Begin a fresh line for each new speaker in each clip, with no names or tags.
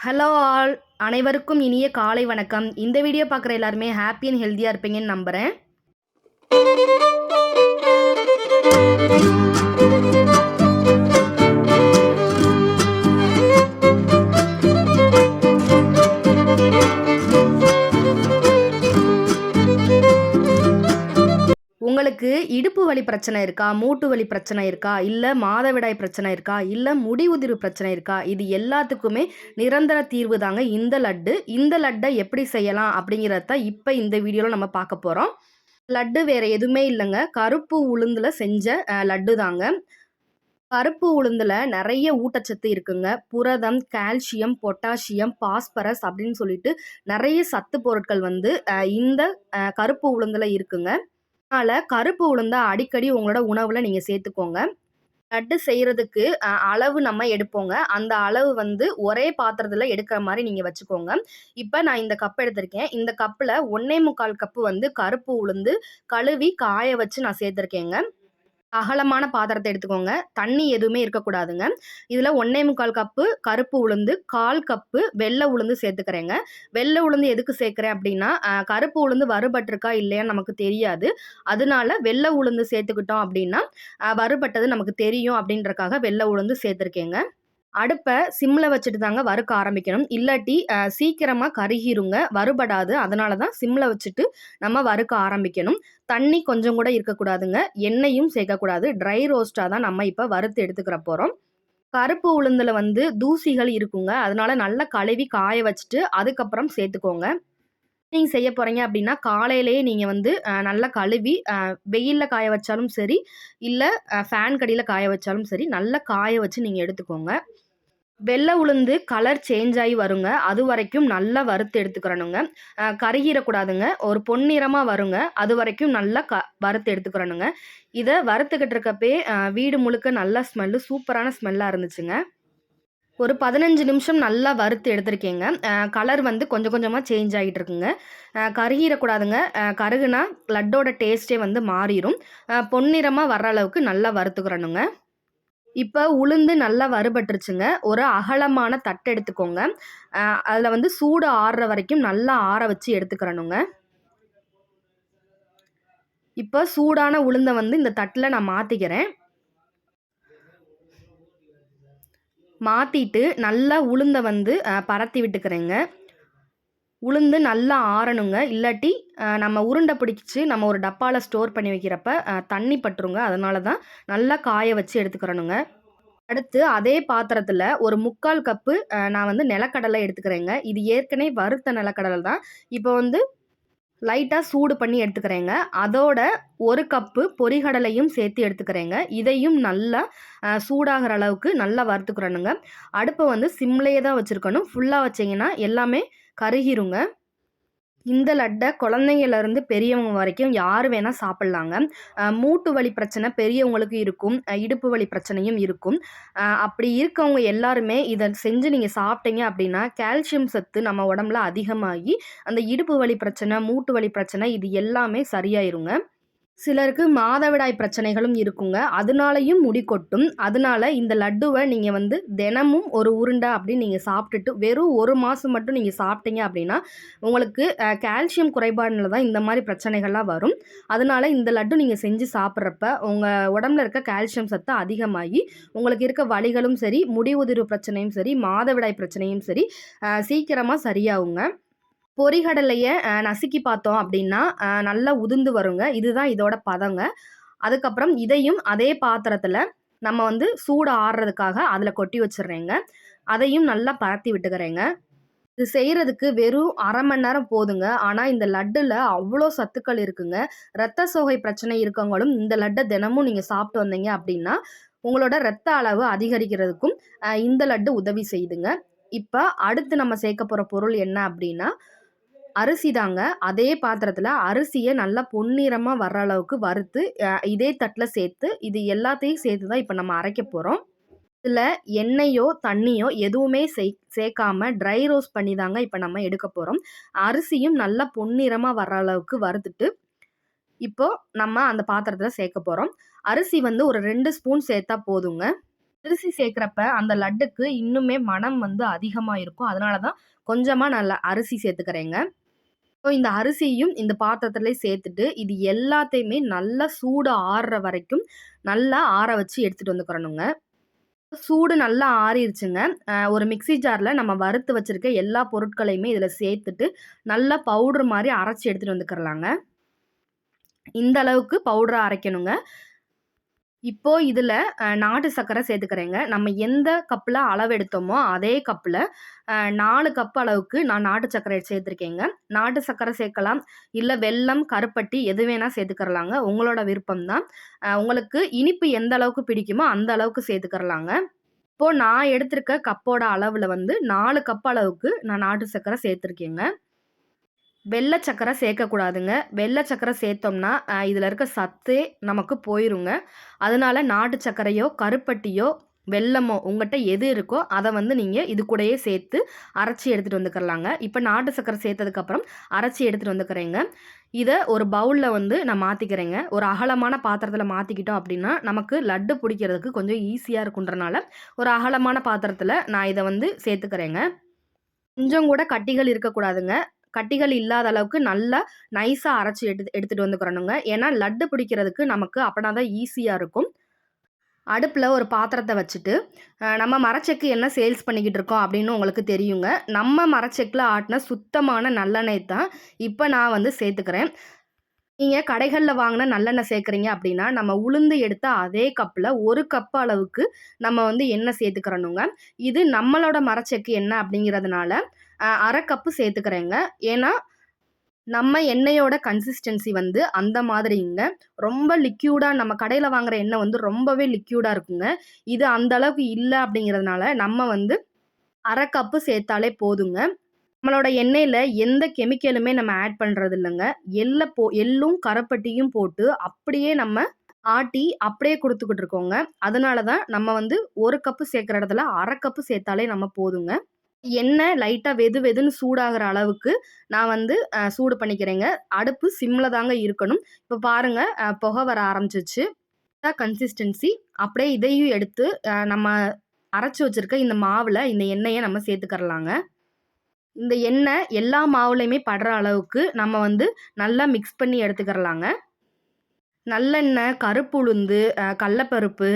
Hello all, அனைவருக்கும் இனிய காலை வணக்கம். இந்த வீடியோ பார்க்குற எல்லாருமே ஹாப்பி அண்ட் ஹெல்த்தியாக இருப்பீங்கன்னு நம்புகிறேன். உங்களுக்கு இடுப்பு வலி பிரச்சனை இருக்கா, மூட்டு வலி பிரச்சனை இருக்கா, இல்லை மாதவிடாய் பிரச்சனை இருக்கா, இல்லை முடி உதிர்வு பிரச்சனை இருக்கா, இது எல்லாத்துக்குமே நிரந்தர தீர்வு தாங்க இந்த லட்டு. இந்த லட்டை எப்படி செய்யலாம் அப்படிங்கிறத இப்போ இந்த வீடியோவில் நம்ம பார்க்க போகிறோம். லட்டு வேறு எதுவுமே இல்லைங்க, கருப்பு உளுந்தில் செஞ்ச லட்டு தாங்க. கருப்பு உளுந்தில் நிறைய ஊட்டச்சத்து இருக்குங்க. புரதம், கால்சியம், பொட்டாசியம், பாஸ்பரஸ் அப்படின்னு சொல்லிட்டு நிறைய சத்து பொருட்கள் வந்து இந்த கருப்பு உளுந்தில் இருக்குங்க. அதனால் கருப்பு உளுந்தை அடிக்கடி உங்களோட உணவில் நீங்கள் சேர்த்துக்கோங்க. லட்டு செய்கிறதுக்கு அளவு நம்ம எடுப்போங்க. அந்த அளவு வந்து ஒரே பாத்திரத்தில் எடுக்கிற மாதிரி நீங்கள் வச்சுக்கோங்க. இப்போ நான் இந்த கப் எடுத்திருக்கேன். இந்த கப்பில் 1.25 கப்பு வந்து கருப்பு உளுந்து கழுவி காய வச்சு நான் சேர்த்துருக்கேங்க. அகலமான பாத்திரத்தை எடுத்துக்கோங்க. தண்ணி எதுவுமே இருக்கக்கூடாதுங்க. இதில் 1.25 கப்பு கருப்பு உளுந்து, 1/4 கப்பு வெள்ளை உளுந்து சேர்த்துக்கிறேங்க. வெள்ளை உளுந்து எதுக்கு சேர்க்குறேன் அப்படின்னா, கருப்பு உளுந்து வறுபட்டிருக்கா இல்லையான்னு நமக்கு தெரியாது. அதனால வெள்ளை உளுந்து சேர்த்துக்கிட்டோம் அப்படின்னா வறுபட்டது நமக்கு தெரியும் அப்படின்றக்காக வெள்ளை உளுந்து சேர்த்துருக்கேங்க. அடுப்பை சிம்மில் வச்சுட்டு தாங்க வறுக்க ஆரம்பிக்கணும். இல்லாட்டி சீக்கிரமாக கருகிருங்க, வறுபடாது. அதனால தான் சிம்மில் வச்சுட்டு நம்ம வறுக்க ஆரம்பிக்கணும். தண்ணி கொஞ்சம் கூட இருக்கக்கூடாதுங்க, எண்ணெயும் சேர்க்கக்கூடாது. ட்ரை ரோஸ்ட்டாக தான் நம்ம இப்போ வறுத்து எடுத்துக்கிற போகிறோம். கருப்பு உளுந்தில் வந்து தூசிகள் இருக்குங்க, அதனால நல்லா கழுவி காய வச்சுட்டு அதுக்கப்புறம் சேர்த்துக்கோங்க. நீங்கள் செய்ய போகிறீங்க அப்படின்னா காலையிலேயே நீங்கள் வந்து நல்லா கழுவி வெயிலில் காய வச்சாலும் சரி, இல்லை ஃபேன் கடியில் காய வச்சாலும் சரி, நல்லா காய வச்சு நீங்கள் எடுத்துக்கோங்க. வெள்ளை உளுந்து கலர் சேஞ்ச் ஆகி வருங்க, அது வரைக்கும் நல்லா வறுத்து எடுத்துக்கிறணுங்க. கருகிடக்கூடாதுங்க, ஒரு பொன்னிறமாக வருங்க, அது வரைக்கும் நல்லா வறுத்து எடுத்துக்கிறணுங்க. இதை வறுத்துக்கிட்டு இருக்கப்பே வீடு முழுக்க நல்ல ஸ்மெல்லு, சூப்பரான ஸ்மெல்லாக இருந்துச்சுங்க. ஒரு 15 நிமிஷம் நல்லா வறுத்து எடுத்திருக்கேங்க. கலர் வந்து கொஞ்சம் கொஞ்சமாக சேஞ்ச் ஆகிட்டு இருக்குங்க. கருகிடக்கூடாதுங்க, கருகுனா லட்டோட டேஸ்ட்டே வந்து மாறிடும். பொன்னிறமாக வர்ற அளவுக்கு நல்லா வறுத்துக்கிறணுங்க. இப்போ உளுந்து நல்லா வறுபட்டுருச்சுங்க. ஒரு அகலமான தட்டு எடுத்துக்கோங்க. அதில் வந்து சூடு ஆறுற வரைக்கும் நல்லா ஆற வச்சு எடுத்துக்கிறணுங்க. இப்போ சூடான உளுந்தை வந்து இந்த தட்டில் நான் மாற்றிக்கிறேன். மாற்றிட்டு நல்லா உளுந்தை வந்து பரத்தி விட்டுக்கிறேங்க. உளுந்து நல்லா ஆறணுங்க, இல்லாட்டி நம்ம உருண்டை பிடிச்சி நம்ம ஒரு டப்பாவில் ஸ்டோர் பண்ணி வைக்கிறப்ப தண்ணி பட்டுருங்க. அதனால தான் நல்லா காய வச்சு எடுத்துக்கிறணுங்க. அடுத்து அதே பாத்திரத்தில் ஒரு 3/4 கப்பு நான் வந்து நிலக்கடலை எடுத்துக்கிறேங்க. இது ஏற்கனவே வறுத்த நிலக்கடலை தான். இப்போ வந்து லைட்டாக சூடு பண்ணி எடுத்துக்கிறேங்க. அதோட 1 கப்பு பொரிகடலையும் சேர்த்து எடுத்துக்கிறேங்க. இதையும் நல்லா சூடாகிற அளவுக்கு நல்லா வறுத்துக்கிறணுங்க. அடுப்பை வந்து சிம்லேயே தான் வச்சுருக்கணும். ஃபுல்லாக வச்சிங்கன்னா எல்லாமே கருகிருங்க. இந்த லட்டை குழந்தைங்கள்லேருந்து பெரியவங்க வரைக்கும் யார் வேணால் சாப்பிட்லாங்க. மூட்டு வலி பிரச்சனை பெரியவங்களுக்கு இருக்கும், இடுப்பு வலி பிரச்சனையும் இருக்கும். அப்படி இருக்கவங்க எல்லாருமே இதை செஞ்சு நீங்கள் சாப்பிட்டீங்க அப்படின்னா கால்சியம் சத்து நம்ம உடம்புல அதிகமாகி அந்த இடுப்பு வலி பிரச்சனை, மூட்டு வலி பிரச்சனை இது எல்லாமே சரியாயிருங்க. சிலருக்கு மாதவிடாய் பிரச்சனைகளும் இருக்குங்க, அதனாலையும் முடி கொட்டும். அதனால இந்த லட்டுவை நீங்கள் வந்து தினமும் ஒரு உருண்டை அப்படின்னு நீங்கள் சாப்பிட்டுட்டு வெறும் 1 மாதம் மட்டும் நீங்கள் சாப்பிட்டீங்க அப்படின்னா உங்களுக்கு கால்சியம் குறைபாடுனால தான் இந்த மாதிரி பிரச்சனைகள்லாம் வரும். அதனால இந்த லட்டு நீங்கள் செஞ்சு சாப்பிட்றப்ப உங்கள் உடம்புல இருக்க கால்சியம் சத்து அதிகமாகி உங்களுக்கு இருக்க வலிகளும் சரி, முடி உதிர்வு பிரச்சனையும் சரி, மாதவிடாய் பிரச்சனையும் சரி சீக்கிரமாக சரியாகுங்க. பொரிகடலையை நசுக்கி பார்த்தோம் அப்படின்னா நல்லா உதிர்ந்து வருங்க. இதுதான் இதோட பதங்க. அதுக்கப்புறம் இதையும் அதே பாத்திரத்தில் நம்ம வந்து சூடு ஆறுறதுக்காக அதில் கொட்டி வச்சிடுறேங்க. அதையும் நல்லா பரத்தி விட்டுக்கிறேங்க. இது செய்கிறதுக்கு வெறும் 1/2 மணி நேரம் போதுங்க. ஆனால் இந்த லட்டில் அவ்வளோ சத்துக்கள் இருக்குங்க. இரத்த சோகை பிரச்சனை இருக்கவங்களும் இந்த லட்டை தினமும் நீங்கள் சாப்பிட்டு வந்தீங்க அப்படின்னா உங்களோட இரத்த அளவு அதிகரிக்கிறதுக்கும் இந்த லட்டு உதவி செய்யுதுங்க. இப்போ அடுத்து நம்ம சேர்க்க போகிற பொருள் என்ன அப்படின்னா அரிசி தாங்க. அதே பாத்திரத்தில் அரிசியை நல்லா பொன்னிறமாக வர்ற அளவுக்கு வறுத்து இதே தட்டில் சேர்த்து இது எல்லாத்தையும் சேர்த்து தான் இப்போ நம்ம அரைக்க போகிறோம். இதில் எண்ணெயோ தண்ணியோ எதுவுமே சேர்க்காம ட்ரை ரோஸ்ட் பண்ணி தாங்க இப்போ நம்ம எடுக்க போகிறோம். அரிசியும் நல்லா பொன்னிறமாக வர்ற அளவுக்கு வறுத்துட்டு இப்போது நம்ம அந்த பாத்திரத்தில் சேர்க்க போகிறோம். அரிசி வந்து ஒரு 2 ஸ்பூன் சேர்த்தா போதுங்க. அரிசி சேர்க்கிறப்ப அந்த லட்டுக்கு இன்னுமே மனம் வந்து அதிகமா இருக்கும். அதனால தான் கொஞ்சமா நான் அரிசி சேர்த்துக்கிறேங்க. ஸோ இந்த அரிசியும் இந்த பாத்திரத்திலே சேர்த்துட்டு, இது எல்லாத்தையுமே நல்லா சூடு ஆறுற வரைக்கும் நல்லா ஆற வச்சு எடுத்துட்டு வந்துக்கிறணுங்க. சூடு நல்லா ஆறிருச்சுங்க. ஒரு மிக்ஸி ஜார்ல நம்ம வறுத்து வச்சிருக்க எல்லா பொருட்களையுமே இதில சேர்த்துட்டு, நல்லா பவுடர் மாரி அரைச்சு எடுத்துட்டு வந்துக்கிறலாங்க. இந்த அளவுக்கு பவுடரா அரைக்கணுங்க. இப்போ இதில நாட்டு சர்க்கரை சேர்த்துக்கிறேங்க. நம்ம எந்த கப்ல அளவு எடுத்தோமோ, அதே கப்ல 4 கப் அளவுக்கு நான் நாட்டு சர்க்கரை சேர்த்துருக்கேங்க. நாட்டு சர்க்கரை சேர்க்கலாம். இல்ல வெல்லம், கருப்பட்டி எது வேணா சேர்த்துக்கிறலாங்க. உங்களோட விருப்பம் தான். உங்களுக்கு இனிப்பு எந்த அளவுக்கு பிடிக்குமோ, அந்த அளவுக்கு சேர்த்துக்கிறலாங்க. இப்போ நான் எடுத்திருக்க கப்போட அளவுல வந்து 4 கப் அளவுக்கு நான் நாட்டு சர்க்கரை சேர்த்துருக்கேங்க. வெள்ள சர்க்கரை சேர்க்கக்கூடாதுங்க. வெள்ள சர்க்கரை சேர்த்தோம்னா, இதில இருக்க சத்தே நமக்கு போயிருங்க. அதனால நாட்டு சர்க்கரையோ, கருப்பட்டியோ, வெல்லமோ உங்கட்ட எது இருக்கோ, அத வந்து நீங்க இது கூடயே சேர்த்து அரைச்சு எடுத்துட்டு வந்துக்கிறலாங்க. இப்ப நாட்டு சர்க்கரை சேர்த்ததுக்கப்புறம் அரைச்சு எடுத்துட்டு வந்துக்கிறேங்க. இத ஒரு பவுல்ல வந்து நான் மாத்திக்கிறேங்க. ஒரு அகலமான பாத்திரத்தில மாத்திக்கிட்டோம் அப்படின்னா, நமக்கு லட்டு புடிக்கிறதுக்கு கொஞ்சம் ஈஸியா இருக்குன்றனால, ஒரு அகலமான பாத்திரத்தில நான் இத வந்து சேர்த்துக்கிறேங்க. கொஞ்சம் கூட கட்டிகள் இருக்கக்கூடாதுங்க. கட்டிகள் இல்லாத அளவுக்கு நல்லா நைஸா அரைச்சு எடுத்துட்டு வந்துக்கிறணுங்க. ஏன்னா லட்டு பிடிக்கிறதுக்கு நமக்கு அப்பனா தான் ஈஸியா இருக்கும். அடுப்புல ஒரு பாத்திரத்த வச்சுட்டு, நம்ம மரச்செக்கு என்ன சேல்ஸ் பண்ணிக்கிட்டு இருக்கோம் அப்படின்னு உங்களுக்கு தெரியுங்க. நம்ம மரச்செக்குல ஆட்டுன சுத்தமான நல்லெண்ணெய் தான் இப்ப நான் வந்து சேர்த்துக்கிறேன். நீங்க கடைகள்ல வாங்குன நல்லெண்ணெய் சேர்க்குறீங்க அப்படின்னா, நம்ம உளுந்து எடுத்த அதே கப்ல 1 கப் அளவுக்கு நம்ம வந்து எண்ணெய் சேர்த்துக்கிறணுங்க. இது நம்மளோட மரச்செக்கு எண்ணெய் அப்படிங்கிறதுனால, 1/2 கப்பு சேர்த்துக்கிறேங்க. ஏன்னா, நம்ம எண்ணெயோட கன்சிஸ்டன்சி வந்து அந்த மாதிரிங்க. ரொம்ப லிக்யூடா நம்ம கடையில வாங்குற எண்ணெய் வந்து ரொம்பவே லிக்யூடா இருக்குங்க. இது அந்த அளவுக்கு இல்ல அப்படிங்கிறதுனால, நம்ம வந்து 1/2 கப்பு சேர்த்தாலே போதுங்க. நம்மளோட எண்ணெயில எந்த கெமிக்கலுமே நம்ம ஆட் பண்றது இல்லங்க. எள்ளும், கருப்பட்டியும் போட்டு அப்படியே நம்ம ஆட்டி, அப்படியே குடுத்துக்கிட்டு இருக்கோங்க. அதனால தான் நம்ம வந்து 1 கப்பு சேர்க்கிற இடத்துல 1/2 கப்பு சேர்த்தாலே நம்ம போதுங்க. எண்ணெய் லைட்டா வெது வெதுன்னு சூடாகுற அளவுக்கு நான் வந்து சூடு பண்ணிக்கிறேங்க. அடுப்பு சிம்ல தாங்க இருக்கணும். இப்ப பாருங்க புகை வர ஆரம்பிச்சுருச்சு. இதான் கன்சிஸ்டன்சி. அப்படியே இதையும் எடுத்து நம்ம அரைச்சு வச்சிருக்க இந்த மாவுல இந்த எண்ணெய நம்ம சேர்த்துக்கிறலாங்க. இந்த எண்ணெய் எல்லா மாவுலயுமே படுற அளவுக்கு நம்ம வந்து நல்லா மிக்ஸ் பண்ணி எடுத்துக்கிறலாங்க. நல்லெண்ணெய், கருப்புளுந்து, கடலப்பருப்பு,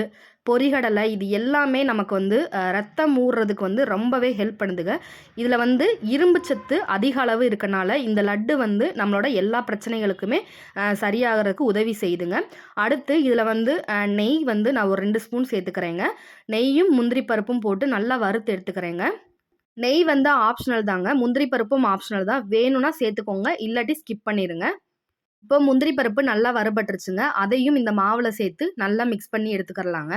பொரிகடலை இது எல்லாமே நமக்கு வந்து ரத்தம் ஊர்றதுக்கு வந்து ரொம்பவே ஹெல்ப் பண்ணுதுங்க. இதில வந்து இரும்பு சத்து அதிக அளவு இருக்கனால, இந்த லட்டு வந்து நம்மளோட எல்லா பிரச்சனைகளுக்குமே சரியாகறதுக்கு உதவி செய்யுதுங்க. அடுத்து இதில வந்து நெய் வந்து நான் ஒரு 2 ஸ்பூன் சேர்த்துக்கிறேங்க. நெய்யும், முந்திரி பருப்பும் போட்டு நல்லா வறுத்து எடுத்துக்கிறேங்க. நெய் வந்து ஆப்ஷனல் தாங்க. முந்திரி பருப்பும் ஆப்ஷனல் தான். வேணும்னா சேர்த்துக்கோங்க. இல்லாட்டி ஸ்கிப் பண்ணிருங்க. இப்போ முந்திரி பருப்பு நல்லா வறுபட்டுருச்சுங்க. அதையும் இந்த மாவுல சேர்த்து நல்லா மிக்ஸ் பண்ணி எடுத்துக்கிறலாங்க.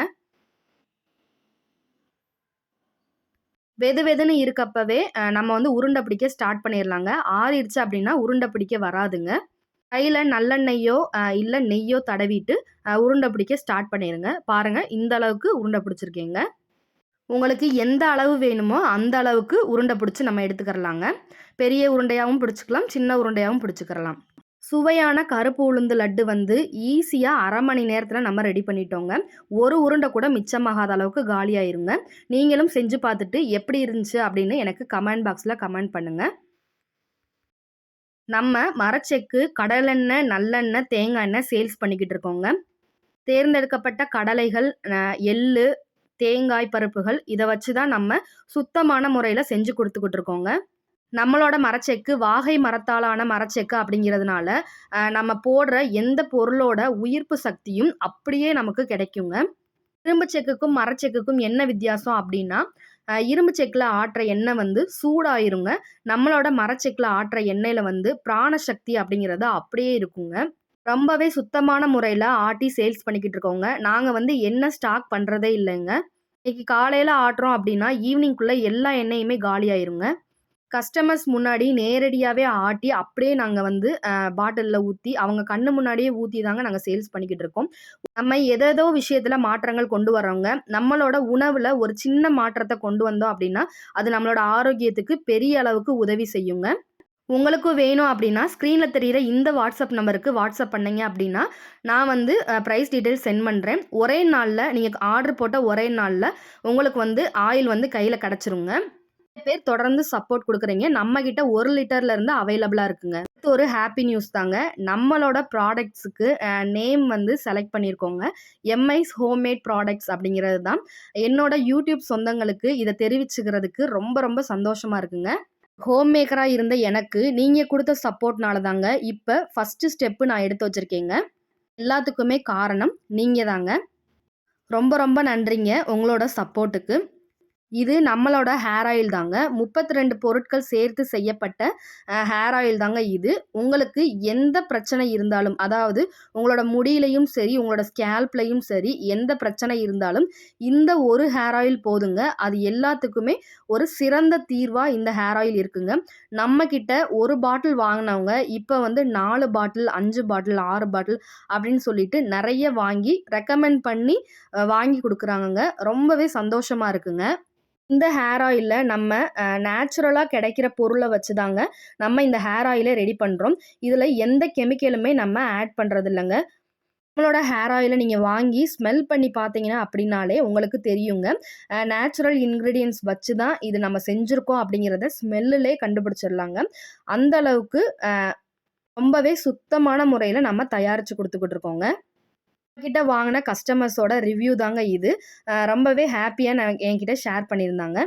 வெது வெதுன்னு இருக்கப்பவே நம்ம வந்து உருண்டை பிடிக்க ஸ்டார்ட் பண்ணிரலாங்க. ஆறிடுச்சு அப்படின்னா உருண்டை பிடிக்க வராதுங்க. கையில நல்லெண்ணெய்யோ இல்ல நெய்யோ தடவிட்டு உருண்டை பிடிக்க ஸ்டார்ட் பண்ணிருங்க. பாருங்க இந்த அளவுக்கு உருண்டை பிடிச்சிருக்கேங்க. உங்களுக்கு எந்த அளவு வேணுமோ அந்த அளவுக்கு உருண்டை பிடிச்சு நம்ம எடுத்துக்கிறலாங்க. பெரிய உருண்டையாவும் பிடிச்சுக்கலாம், சின்ன உருண்டையாவும் பிடிச்சுக்கிறலாம். சுவையான கருப்பு உளுந்து லட்டு வந்து ஈஸியா 1/2 மணி நேரத்துல நம்ம ரெடி பண்ணிட்டோங்க. ஒரு உருண்டை கூட மிச்சமாகாத அளவுக்கு காலியாயிருங்க. நீங்களும் செஞ்சு பார்த்துட்டு எப்படி இருந்துச்சு அப்படின்னு எனக்கு கமெண்ட் பாக்ஸ்ல கமெண்ட் பண்ணுங்க. நம்ம மரச்செக்கு, கடலெண்ணெய், நல்லெண்ணெய், தேங்காய் எண்ணெய் சேல்ஸ் பண்ணிக்கிட்டு இருக்கோங்க. தேர்ந்தெடுக்கப்பட்ட கடலைகள், எள்ளு, தேங்காய் பருப்புகள் இத வச்சு தான் நம்ம சுத்தமான முறையில செஞ்சு குடுத்துக்கிட்டு இருக்கோங்க. நம்மளோட மரச்செக்கு வாகை மரத்தாலான மரச்செக்கு அப்படிங்கிறதுனால, நம்ம போடுற எந்த பொருளோட உயிர்ப்பு சக்தியும் அப்படியே நமக்கு கிடைக்குங்க. இரும்பு செக்குக்கும், மரச்செக்குக்கும் என்ன வித்தியாசம் அப்படின்னா, இரும்பு செக்குல ஆட்டுற எண்ணெய் வந்து சூடாயிருங்க. நம்மளோட மரச்செக்குல ஆட்டுற எண்ணெயில வந்து பிராணசக்தி அப்படிங்கிறது அப்படியே இருக்குங்க. ரொம்பவே சுத்தமான முறையில ஆட்டி சேல்ஸ் பண்ணிக்கிட்டு இருக்கோங்க. நாங்க வந்து எண்ணெய் ஸ்டாக் பண்றதே இல்லைங்க. இன்னைக்கு காலையில ஆட்டுறோம் அப்படின்னா, ஈவினிங்குள்ள எல்லா எண்ணெயுமே காலியாயிருங்க. கஸ்டமர்ஸ் முன்னாடி நேரடியாவே ஆட்டி, அப்படியே நாங்க வந்து பாட்டில்ல ஊத்தி, அவங்க கண்ணு முன்னாடியே ஊத்தி தாங்க நாங்க சேல்ஸ் பண்ணிக்கிட்டு இருக்கோம். நம்ம எதேதோ விஷயத்துல மாற்றங்கள் கொண்டு வர்றோங்க. நம்மளோட உணவுல ஒரு சின்ன மாற்றத்த கொண்டு வந்தோம் அப்படின்னா, அது நம்மளோட ஆரோக்கியத்துக்கு பெரிய அளவுக்கு உதவி செய்யுங்க. உங்களுக்கும் வேணும் அப்படின்னா, ஸ்க்ரீன்ல தெரியிற இந்த வாட்ஸ்அப் நம்பருக்கு வாட்ஸ்அப் பண்ணீங்க அப்படின்னா, நான் வந்து பிரைஸ் டீட்டெயில்ஸ் சென்ட் பண்றேன். ஒரே நாள்ல நீங்க ஆர்டர் போட்ட ஒரே நாள்ல உங்களுக்கு வந்து ஆயில் வந்து கையில கிடைச்சிருங்க. நிறைய பேர் தொடர்ந்து சப்போர்ட் குடுக்குறீங்க. நம்மகிட்ட 1 லிட்டர்ல இருந்து அவைலபிளா இருக்குங்க. இது ஒரு ஹேப்பி நியூஸ் தாங்க. நம்மளோட ப்ராடக்ட்ஸுக்கு நேம் வந்து செலக்ட் பண்ணியிருக்கோங்க. எம்ஐஸ் ஹோம்மேட் ப்ராடக்ட்ஸ் அப்படிங்கிறது தான். என்னோட யூடியூப் சொந்தங்களுக்கு இத தெரிவிச்சுக்கிறதுக்கு ரொம்ப ரொம்ப சந்தோஷமா இருக்குங்க. ஹோம் மேக்கரா இருந்த எனக்கு, நீங்க குடுத்த சப்போர்ட்னால தாங்க, இப்ப ஃபர்ஸ்ட் ஸ்டெப்பு நான் எடுத்து வச்சிருக்கேங்க. எல்லாத்துக்குமே காரணம் நீங்க தாங்க. ரொம்ப ரொம்ப நன்றிங்க உங்களோட சப்போர்ட்டுக்கு. இது நம்மளோட ஹேர் ஆயில் தாங்க. 32 பொருட்கள் சேர்த்து செய்யப்பட்ட ஹேர் ஆயில் தாங்க இது. உங்களுக்கு எந்த பிரச்சனை இருந்தாலும், அதாவது உங்களோட முடியிலயும் சரி, உங்களோட ஸ்கேல்ப்லயும் சரி, எந்த பிரச்சனை இருந்தாலும் இந்த ஒரு ஹேர் ஆயில் போதுங்க. அது எல்லாத்துக்குமே ஒரு சிறந்த தீர்வா இந்த ஹேர் ஆயில் இருக்குங்க. நம்மகிட்ட 1 பாட்டில் வாங்குனவங்க, இப்ப வந்து 4 பாட்டில், 5 பாட்டில், 6 பாட்டில் அப்படின்னு சொல்லிட்டு நெறைய வாங்கி ரெக்கமெண்ட் பண்ணி வாங்கி குடுக்குறாங்கங்க. ரொம்பவே சந்தோஷமா இருக்குங்க. இந்த ஹேர் ஆயில்ல நம்ம நேச்சுரலா கிடைக்கிற பொருள வச்சு தாங்க நம்ம இந்த ஹேர் ஆயில ரெடி பண்றோம். இதுல எந்த கெமிக்கலுமே நம்ம ஆட் பண்றது இல்லங்க. நம்மளோட ஹேர் ஆயில நீங்க வாங்கி ஸ்மெல் பண்ணி பார்த்தீங்கன்னா அப்படின்னாலே உங்களுக்கு தெரியுங்க. நேச்சுரல் இன்கிரீடியன்ட்ஸ் வச்சு தான் இது நம்ம செஞ்சிருக்கோம் அப்படிங்கிறத ஸ்மெல்லுலே கண்டுபிடிச்சிடலாங்க. அந்த அளவுக்கு ரொம்பவே சுத்தமான முறையில நம்ம தயாரிச்சு குடுத்துக்கிட்டு இருக்கோங்க. கிட்ட வாங்குன கஸ்டமர்ஸோட ரிவ்யூ தாங்க இது. ரொம்பவே ஹேப்பியா என்கிட்ட ஷேர் பண்ணியிருந்தாங்க.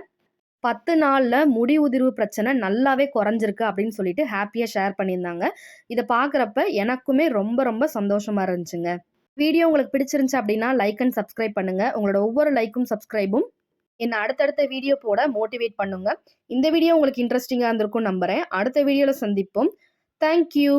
10 நாள்ல முடி உதிர்வு பிரச்சனை நல்லாவே குறைஞ்சிருக்கு அப்படின்னு சொல்லிட்டு ஹேப்பியா ஷேர் பண்ணியிருந்தாங்க. இத பார்க்குறப்ப எனக்குமே ரொம்ப ரொம்ப சந்தோஷமா இருந்துச்சுங்க. வீடியோ உங்களுக்கு பிடிச்சிருந்துச்சு அப்படின்னா லைக் அண்ட் சப்ஸ்கிரைப் பண்ணுங்க. உங்களோட ஒவ்வொரு லைக்கும், சப்ஸ்கிரைபும் என்ன அடுத்தடுத்த வீடியோ போட மோட்டிவேட் பண்ணுங்க. இந்த வீடியோ உங்களுக்கு இன்ட்ரஸ்டிங்கா இருந்திருக்கும்னு நம்புறேன். அடுத்த வீடியோல சந்திப்போம். Thank you.